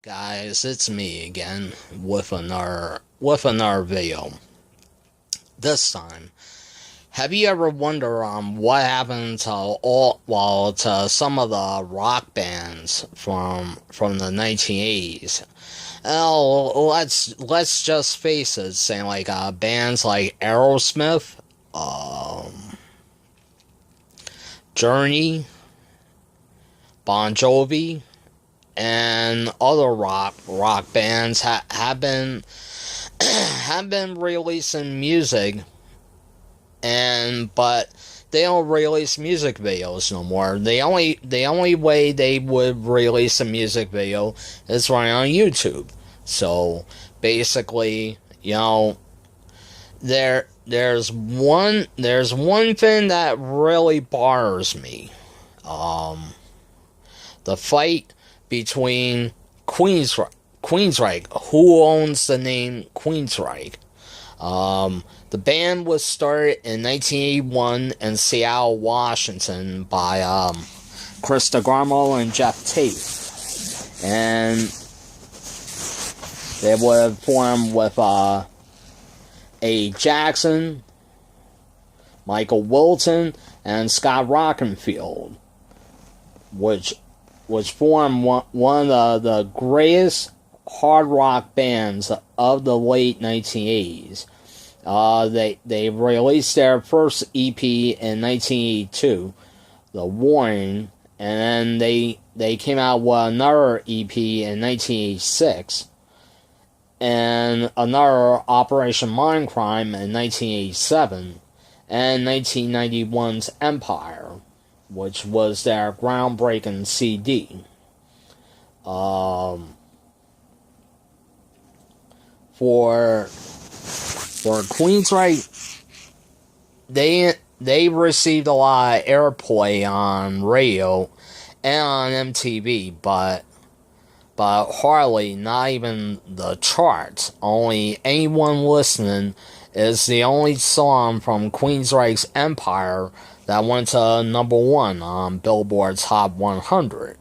Guys, it's me again with another video. This time, have you ever wondered what happened to to some of the rock bands from the 1980s? Oh, let's just face it, saying like bands like Aerosmith, um, Journey, Bon Jovi, and other rock bands have been releasing music, and but they don't release music videos no more. The only way they would release a music video is right on YouTube. So basically, there's one thing that really bothers me. Um the fight between Queensryche, who owns the name Queensryche. The band was started in 1981 in Seattle, Washington by Chris DeGarmo and Jeff Tate. And they would form with A. Jackson, Michael Wilton, and Scott Rockenfield, which formed one of the greatest hard rock bands of the late 1980s. They released their first EP in 1982, The Warning, and then they came out with another EP in 1986, and another Operation Mindcrime in 1987, and 1991's Empire, which was their groundbreaking CD. For Queensryche, they received a lot of airplay on radio and on MTV, but hardly, not even the charts. Only Anyone Listening is the only song from Queensryche's Empire that went to number one on Billboard's Hot 100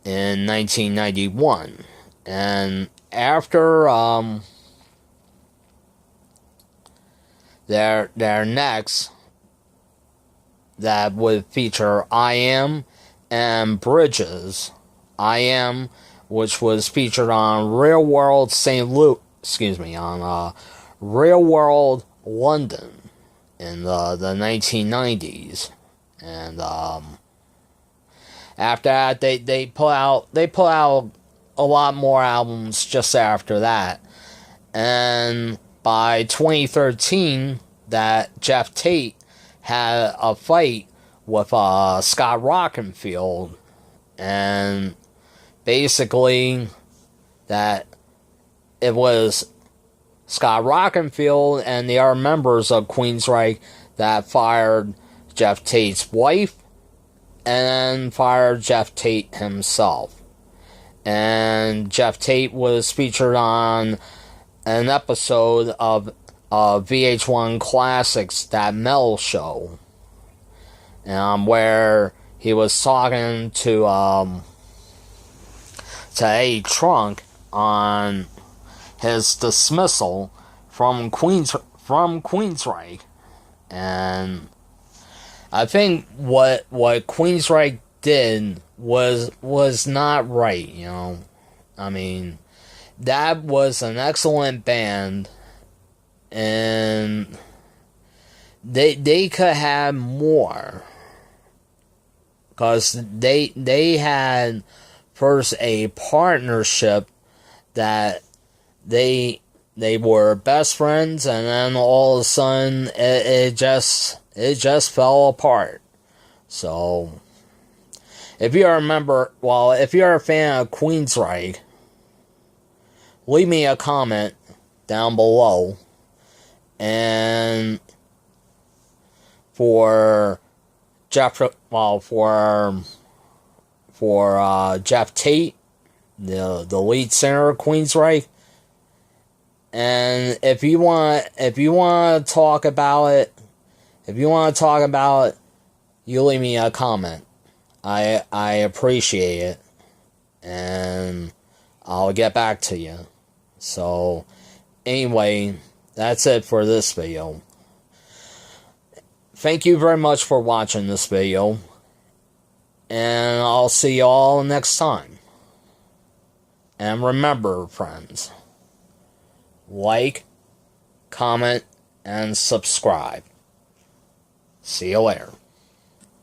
in 1991. And after their next, that would feature I Am and Bridges. I Am, which was featured on Real World St. Louis, on Real World London in the 1990s. And after that, they put out a lot more albums just after that. And by 2013, that Jeff Tate had a fight with Scott Rockenfield, and basically that it was Scott Rockenfield and the other members of Queensryche that fired Jeff Tate's wife, and then fired Jeff Tate himself. And Jeff Tate was featured on an episode of VH1 Classics, That Metal Show, where he was talking to A. Trunk on his dismissal from Queensryche. And I think what Queensryche did was not right. I mean, that was an excellent band, and they could have more, because they had first a partnership that they were best friends, and then all of a sudden it just fell apart. So if you're a fan of Queensryche, leave me a comment down below. And for Jeff Tate, the lead singer of Queensryche, and if you want to talk about it, you leave me a comment. I appreciate it. And I'll get back to you. So, anyway, that's it for this video. Thank you very much for watching this video. And I'll see you all next time. And remember, friends, like, comment, and subscribe. See you later.